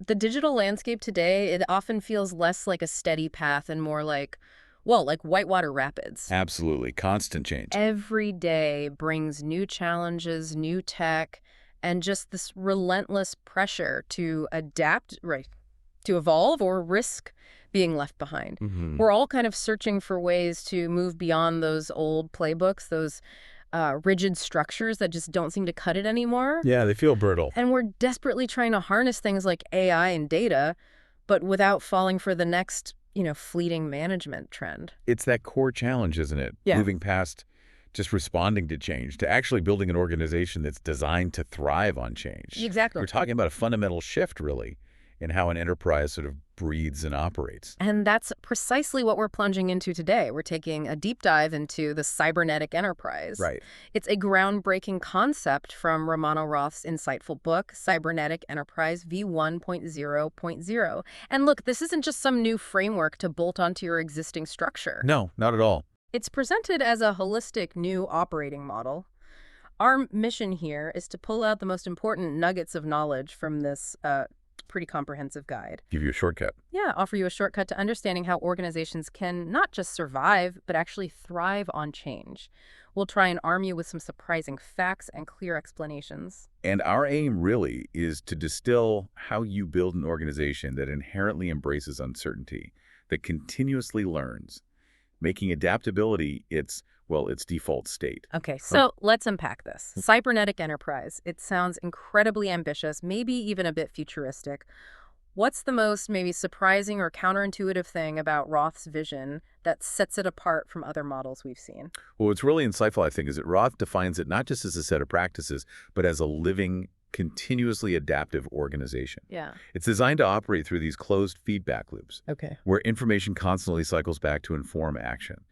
The digital landscape today, it often feels less like a steady path and more like, well, like whitewater rapids. Absolutely. Constant change. Every day brings new challenges, new tech, and just this relentless pressure to adapt, right, to evolve or risk being left behind. Hmm. We're all kind of searching for ways to move beyond those old playbooks, those rigid structures that just don't seem to cut it anymore. Yeah, they feel brittle. And we're desperately trying to harness things like AI and data, but without falling for the next, fleeting management trend. It's that core challenge, isn't it? Yeah. Moving past just responding to change to actually building an organization that's designed to thrive on change. Exactly. We're talking about a fundamental shift, really, in how an enterprise sort of breathes and operates. And that's precisely what we're plunging into today. We're taking a deep dive into the cybernetic enterprise. Right. It's a groundbreaking concept from Romano Roth's insightful book, Cybernetic Enterprise V1.0.0. And look, this isn't just some new framework to bolt onto your existing structure. No, not at all. It's presented as a holistic new operating model. Our mission here is to pull out the most important nuggets of knowledge from this pretty comprehensive guide. Give you a shortcut. Yeah, offer you a shortcut to understanding how organizations can not just survive, but actually thrive on change. We'll try and arm you with some surprising facts and clear explanations. And our aim really is to distill how you build an organization that inherently embraces uncertainty, that continuously learns, making adaptability its default state. Okay, so let's unpack this. Cybernetic Enterprise. It sounds incredibly ambitious, maybe even a bit futuristic. What's the most maybe surprising or counterintuitive thing about Roth's vision that sets it apart from other models we've seen? Well, what's really insightful, I think, is that Roth defines it not just as a set of practices, but as a living, continuously adaptive organization. Yeah. It's designed to operate through these closed feedback loops, Okay. where information constantly cycles back to inform action.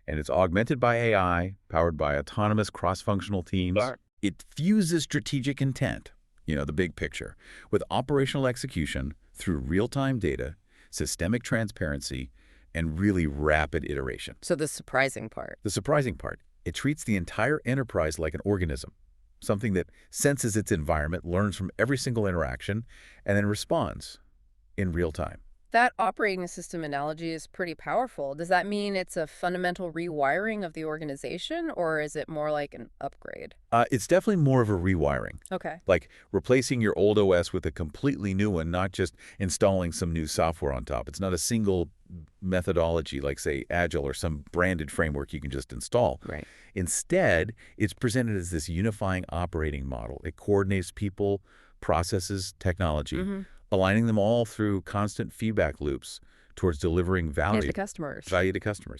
And it's augmented by AI, powered by autonomous cross-functional teams. It fuses strategic intent, the big picture, with operational execution through real-time data, systemic transparency, and really rapid iteration. So the surprising part. The surprising part, it treats the entire enterprise like an organism, something that senses its environment, learns from every single interaction, and then responds in real time. That operating system analogy is pretty powerful. Does that mean it's a fundamental rewiring of the organization, or is it more like an upgrade? It's definitely more of a rewiring, Okay. like replacing your old OS with a completely new one, not just installing some new software on top. It's not a single methodology like, say, Agile or some branded framework you can just install. Right. Instead, it's presented as this unifying operating model. It coordinates people, processes, technology, aligning them all through constant feedback loops towards delivering value To customers.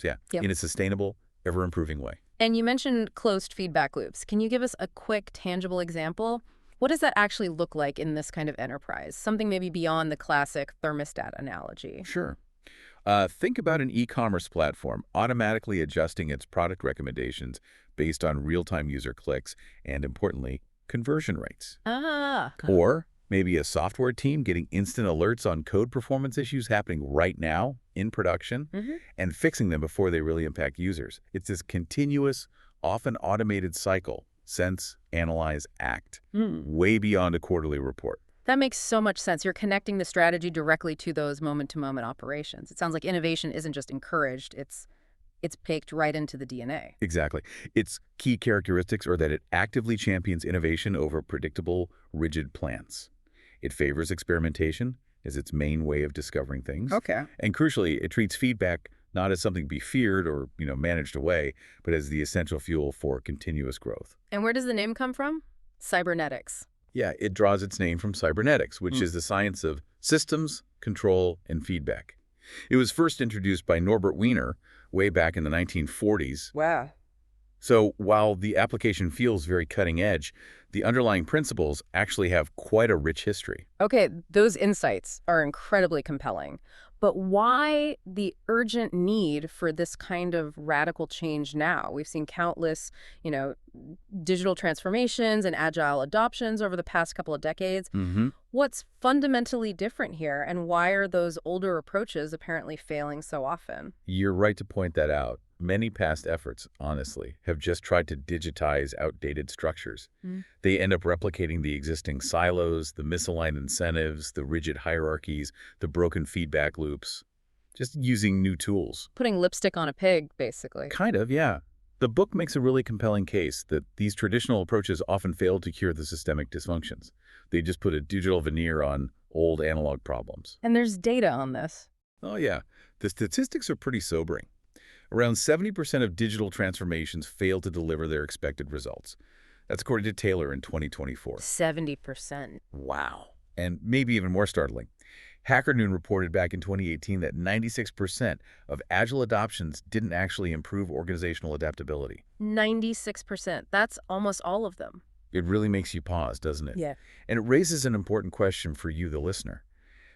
Yeah, Yep. in a sustainable, ever-improving way. And you mentioned closed feedback loops. Can you give us a quick, tangible example? What does that actually look like in this kind of enterprise? Something maybe beyond the classic thermostat analogy. Sure. Think about an e-commerce platform automatically adjusting its product recommendations based on real-time user clicks and, importantly, conversion rates. Or maybe a software team getting instant alerts on code performance issues happening right now in production and fixing them before they really impact users. It's this continuous, often automated cycle, sense, analyze, act, way beyond a quarterly report. That makes so much sense. You're connecting the strategy directly to those moment-to-moment operations. It sounds like innovation isn't just encouraged, it's baked right into the DNA. Exactly. Its key characteristics are that it actively champions innovation over predictable, rigid plans. It favors experimentation as its main way of discovering things. Okay. And crucially, it treats feedback not as something to be feared or, managed away, but as the essential fuel for continuous growth. And where does the name come from? Cybernetics. Yeah, it draws its name from cybernetics, which is the science of systems, control, and feedback. It was first introduced by Norbert Wiener way back in the 1940s. Wow. So while the application feels very cutting edge, the underlying principles actually have quite a rich history. Okay, those insights are incredibly compelling. But why the urgent need for this kind of radical change now? We've seen countless, digital transformations and agile adoptions over the past couple of decades. What's fundamentally different here, and why are those older approaches apparently failing so often? You're right to point that out. Many past efforts, honestly, have just tried to digitize outdated structures. Mm. They end up replicating the existing silos, the misaligned incentives, the rigid hierarchies, the broken feedback loops, just using new tools. Putting lipstick on a pig, basically. Kind of, yeah. The book makes a really compelling case that these traditional approaches often fail to cure the systemic dysfunctions. They just put a digital veneer on old analog problems. And there's data on this. Oh, yeah. The statistics are pretty sobering. Around 70% of digital transformations fail to deliver their expected results. That's according to Taylor in 2024. 70%. Wow. And maybe even more startling, Hacker Noon reported back in 2018 that 96% of Agile adoptions didn't actually improve organizational adaptability. 96%. That's almost all of them. It really makes you pause, doesn't it? Yeah. And it raises an important question for you, the listener.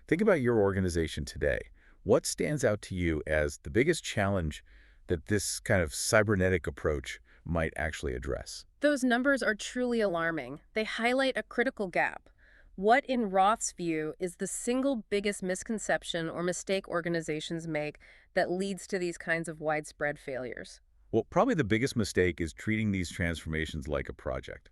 Think about your organization today. What stands out to you as the biggest challenge that this kind of cybernetic approach might actually address? Those numbers are truly alarming. They highlight a critical gap. What, in Roth's view, is the single biggest misconception or mistake organizations make that leads to these kinds of widespread failures? Well, probably the biggest mistake is treating these transformations like a project.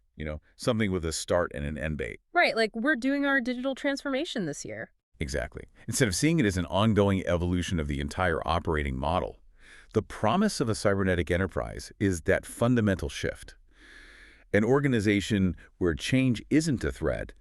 Something with a start and an end date. Right, like we're doing our digital transformation this year. Exactly. Instead of seeing it as an ongoing evolution of the entire operating model. The promise of a cybernetic enterprise is that fundamental shift. An organization where change isn't a threat,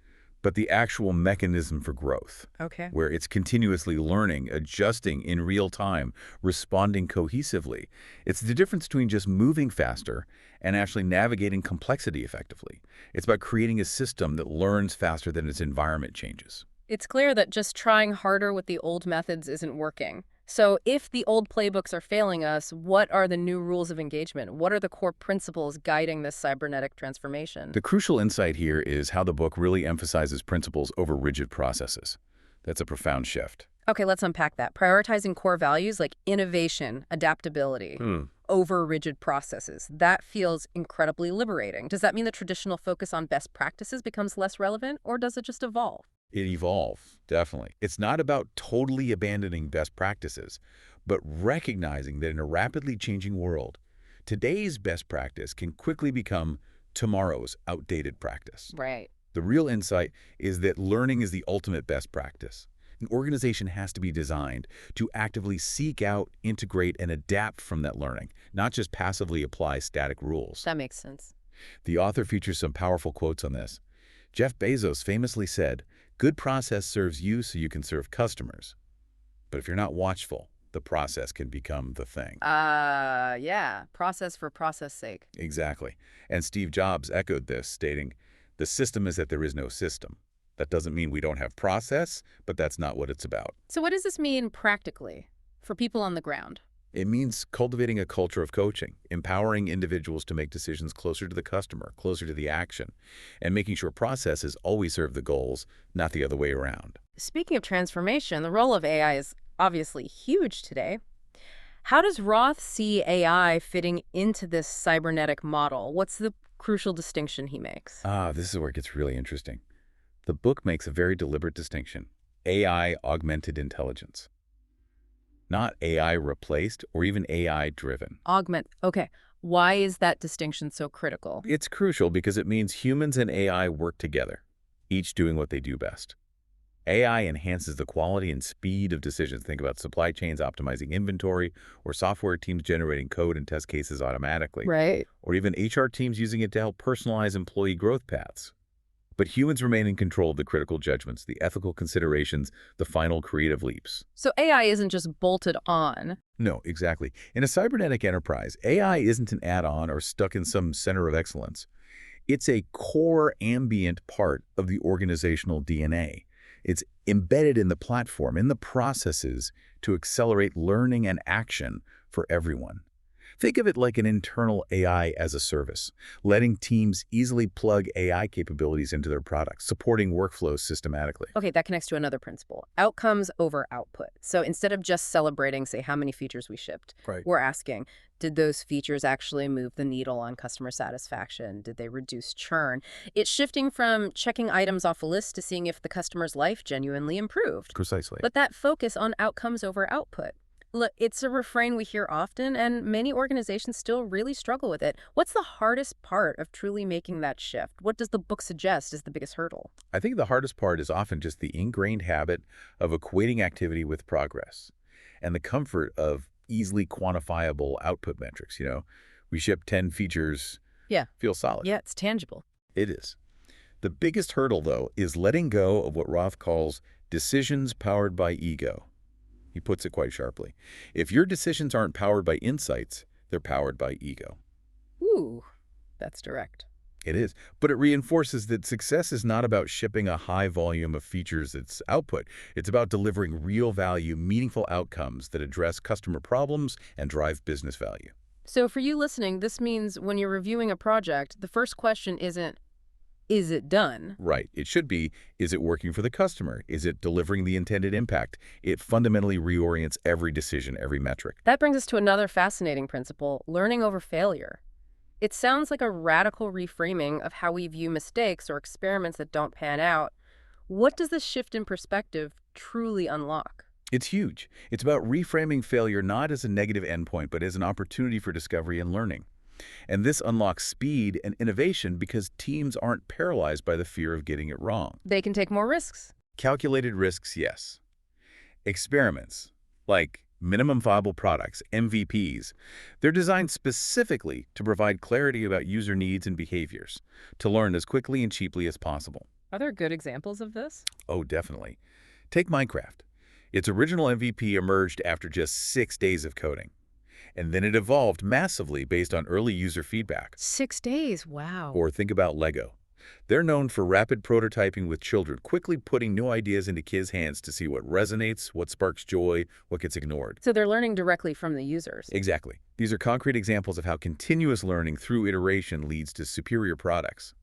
but the actual mechanism for growth. Okay. Where it's continuously learning, adjusting in real time, responding cohesively. It's the difference between just moving faster and actually navigating complexity effectively. It's about creating a system that learns faster than its environment changes. It's clear that just trying harder with the old methods isn't working. So if the old playbooks are failing us, what are the new rules of engagement? What are the core principles guiding this cybernetic transformation? The crucial insight here is how the book really emphasizes principles over rigid processes. That's a profound shift. Okay, let's unpack that. Prioritizing core values like innovation, adaptability, over rigid processes. That feels incredibly liberating. Does that mean the traditional focus on best practices becomes less relevant, or does it just evolve? It evolves, definitely. It's not about totally abandoning best practices, but recognizing that in a rapidly changing world, today's best practice can quickly become tomorrow's outdated practice. Right. The real insight is that learning is the ultimate best practice. An organization has to be designed to actively seek out, integrate, and adapt from that learning, not just passively apply static rules. That makes sense. The author features some powerful quotes on this. Jeff Bezos famously said, "Good process serves you so you can serve customers. But if you're not watchful, the process can become the thing." Yeah. Process for process sake. Exactly. And Steve Jobs echoed this, stating, "The system is that there is no system. That doesn't mean we don't have process, but that's not what it's about." So what does this mean practically for people on the ground? It means cultivating a culture of coaching, empowering individuals to make decisions closer to the customer, closer to the action, and making sure processes always serve the goals, not the other way around. Speaking of transformation, the role of AI is obviously huge today. How does Roth see AI fitting into this cybernetic model? What's the crucial distinction he makes? This is where it gets really interesting. The book makes a very deliberate distinction. AI augmented intelligence. Not AI replaced or even AI driven. Augment. Okay. Why is that distinction so critical? It's crucial because it means humans and AI work together, each doing what they do best. AI enhances the quality and speed of decisions. Think about supply chains optimizing inventory, or software teams generating code and test cases automatically. Right. Or even HR teams using it to help personalize employee growth paths. But humans remain in control of the critical judgments, the ethical considerations, the final creative leaps. So AI isn't just bolted on. No, exactly. In a cybernetic enterprise, AI isn't an add-on or stuck in some center of excellence. It's a core ambient part of the organizational DNA. It's embedded in the platform, in the processes to accelerate learning and action for everyone. Think of it like an internal AI as a service, letting teams easily plug AI capabilities into their products, supporting workflows systematically. Okay, that connects to another principle. Outcomes over output. So instead of just celebrating, say, how many features we shipped, Right. we're asking, did those features actually move the needle on customer satisfaction? Did they reduce churn? It's shifting from checking items off a list to seeing if the customer's life genuinely improved. Precisely. But that focus on outcomes over output. Look, it's a refrain we hear often, and many organizations still really struggle with it. What's the hardest part of truly making that shift? What does the book suggest is the biggest hurdle? I think the hardest part is often just the ingrained habit of equating activity with progress and the comfort of easily quantifiable output metrics. We ship 10 features, Yeah. feel solid. Yeah, it's tangible. It is. The biggest hurdle, though, is letting go of what Roth calls decisions powered by ego. He puts it quite sharply. If your decisions aren't powered by insights, they're powered by ego. Ooh, that's direct. It is. But it reinforces that success is not about shipping a high volume of features that's output. It's about delivering real value, meaningful outcomes that address customer problems and drive business value. So for you listening, this means when you're reviewing a project, the first question isn't, is it done? Right. It should be, is it working for the customer? Is it delivering the intended impact? It fundamentally reorients every decision, every metric. That brings us to another fascinating principle, learning over failure. It sounds like a radical reframing of how we view mistakes or experiments that don't pan out. What does this shift in perspective truly unlock? It's huge. It's about reframing failure not as a negative endpoint, but as an opportunity for discovery and learning. And this unlocks speed and innovation because teams aren't paralyzed by the fear of getting it wrong. They can take more risks. Calculated risks, yes. Experiments, like minimum viable products, MVPs, they're designed specifically to provide clarity about user needs and behaviors, to learn as quickly and cheaply as possible. Are there good examples of this? Oh, definitely. Take Minecraft. Its original MVP emerged after just 6 days of coding. And then it evolved massively based on early user feedback. 6 days, wow. Or think about Lego. They're known for rapid prototyping with children, quickly putting new ideas into kids' hands to see what resonates, what sparks joy, what gets ignored. So they're learning directly from the users. Exactly. These are concrete examples of how continuous learning through iteration leads to superior products.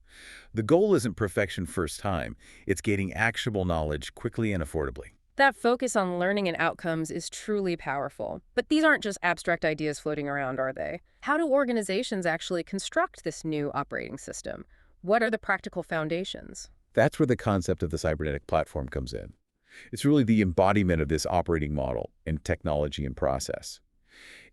The goal isn't perfection first time. It's gaining actionable knowledge quickly and affordably. That focus on learning and outcomes is truly powerful. But these aren't just abstract ideas floating around, are they? How do organizations actually construct this new operating system? What are the practical foundations? That's where the concept of the cybernetic platform comes in. It's really the embodiment of this operating model in technology and process.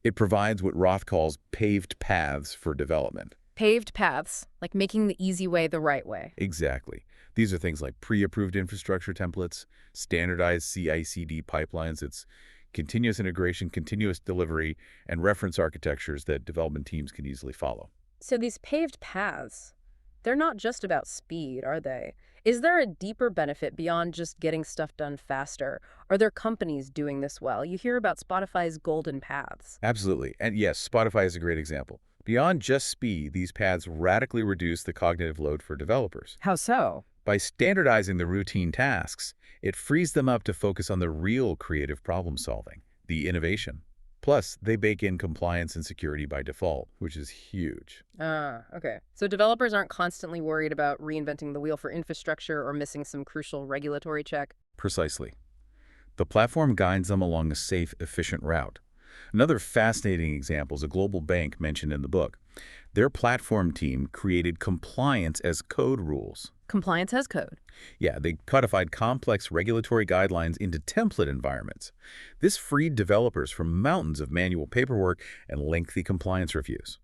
It provides what Roth calls paved paths for development. Paved paths, like making the easy way the right way. Exactly. These are things like pre-approved infrastructure templates, standardized CI/CD pipelines, it's continuous integration, continuous delivery, and reference architectures that development teams can easily follow. So these paved paths, they're not just about speed, are they? Is there a deeper benefit beyond just getting stuff done faster? Are there companies doing this well? You hear about Spotify's golden paths. Absolutely. And yes, Spotify is a great example. Beyond just speed, these paths radically reduce the cognitive load for developers. How so? By standardizing the routine tasks, it frees them up to focus on the real creative problem solving, the innovation. Plus, they bake in compliance and security by default, which is huge. Okay. So developers aren't constantly worried about reinventing the wheel for infrastructure or missing some crucial regulatory check? Precisely. The platform guides them along a safe, efficient route. Another fascinating example is a global bank mentioned in the book. Their platform team created compliance as code rules. Compliance as code. Yeah, they codified complex regulatory guidelines into template environments. This freed developers from mountains of manual paperwork and lengthy compliance reviews.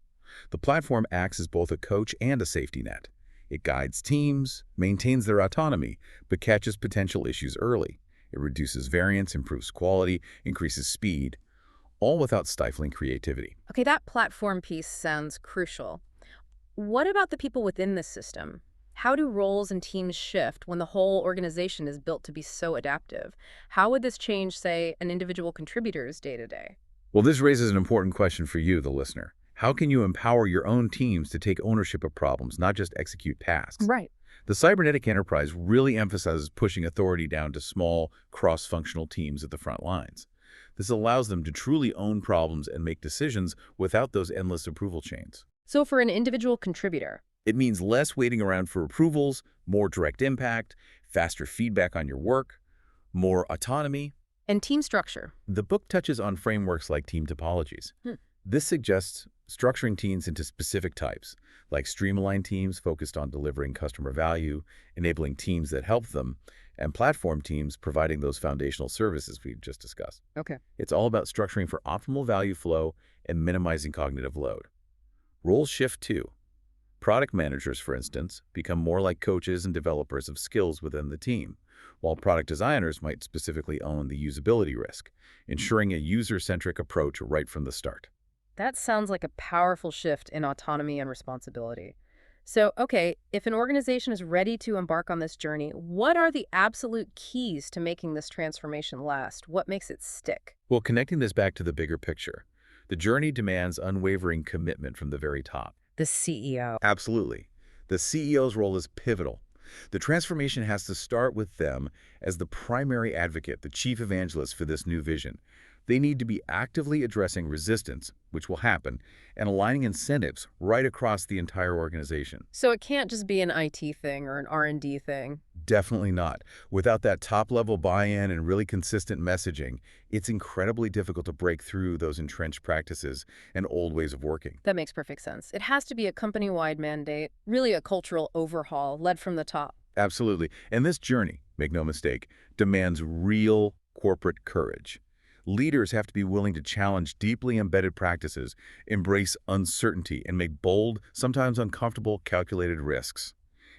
The platform acts as both a coach and a safety net. It guides teams, maintains their autonomy, but catches potential issues early. It reduces variance, improves quality, increases speed, all without stifling creativity. Okay, that platform piece sounds crucial. What about the people within this system? How do roles and teams shift when the whole organization is built to be so adaptive? How would this change, say, an individual contributor's day-to-day? Well, this raises an important question for you, the listener. How can you empower your own teams to take ownership of problems, not just execute tasks? Right. The Cybernetic Enterprise really emphasizes pushing authority down to small, cross-functional teams at the front lines. This allows them to truly own problems and make decisions without those endless approval chains. So for an individual contributor, it means less waiting around for approvals, more direct impact, faster feedback on your work, more autonomy. And team structure. The book touches on frameworks like team topologies. This suggests structuring teams into specific types, like streamlined teams focused on delivering customer value, enabling teams that help them, and platform teams providing those foundational services we've just discussed. Okay. It's all about structuring for optimal value flow and minimizing cognitive load. Roles shift too. Product managers, for instance, become more like coaches and developers of skills within the team, while product designers might specifically own the usability risk, ensuring a user-centric approach right from the start. That sounds like a powerful shift in autonomy and responsibility. So, okay, if an organization is ready to embark on this journey, what are the absolute keys to making this transformation last? What makes it stick? Well, connecting this back to the bigger picture, the journey demands unwavering commitment from the very top. The CEO. Absolutely. The CEO's role is pivotal. The transformation has to start with them as the primary advocate, the chief evangelist for this new vision. They need to be actively addressing resistance, which will happen, and aligning incentives right across the entire organization. So it can't just be an IT thing or an R&D thing. Definitely not. Without that top-level buy-in and really consistent messaging, it's incredibly difficult to break through those entrenched practices and old ways of working. That makes perfect sense. It has to be a company-wide mandate, really a cultural overhaul led from the top. Absolutely. And this journey, make no mistake, demands real corporate courage. Leaders have to be willing to challenge deeply embedded practices, embrace uncertainty, and make bold, sometimes uncomfortable, calculated risks.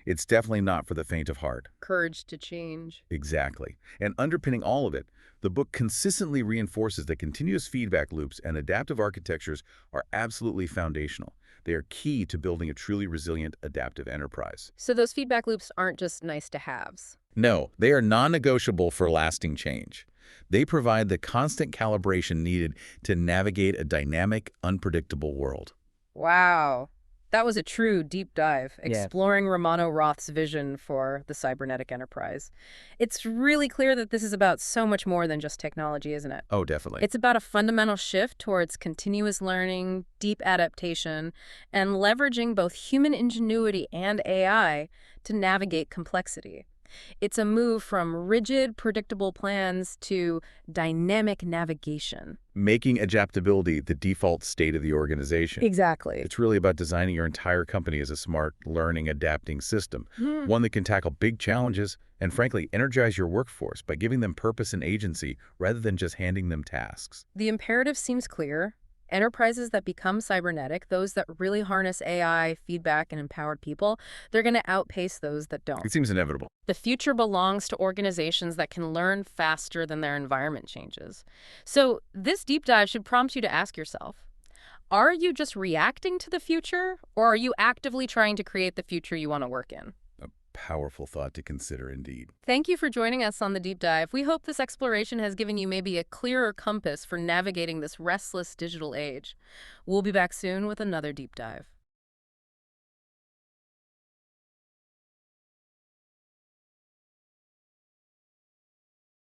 It's definitely not for the faint of heart. Courage to change. Exactly. And underpinning all of it, the book consistently reinforces that continuous feedback loops and adaptive architectures are absolutely foundational. They are key to building a truly resilient adaptive enterprise. So those feedback loops aren't just nice to haves. No, they are non-negotiable for lasting change. They provide the constant calibration needed to navigate a dynamic, unpredictable world. Wow. That was a true deep dive, exploring Romano Roth's vision for the cybernetic enterprise. It's really clear that this is about so much more than just technology, isn't it? Oh, definitely. It's about a fundamental shift towards continuous learning, deep adaptation, and leveraging both human ingenuity and AI to navigate complexity. It's a move from rigid, predictable plans to dynamic navigation. Making adaptability the default state of the organization. Exactly. It's really about designing your entire company as a smart, learning, adapting system, one that can tackle big challenges and, frankly, energize your workforce by giving them purpose and agency rather than just handing them tasks. The imperative seems clear. Enterprises that become cybernetic, those that really harness AI, feedback, and empowered people, they're going to outpace those that don't. It seems inevitable. The future belongs to organizations that can learn faster than their environment changes. So this deep dive should prompt you to ask yourself, are you just reacting to the future, or are you actively trying to create the future you want to work in? Powerful thought to consider indeed. Thank you for joining us on the deep dive. We hope this exploration has given you maybe a clearer compass for navigating this restless digital age. We'll be back soon with another deep dive.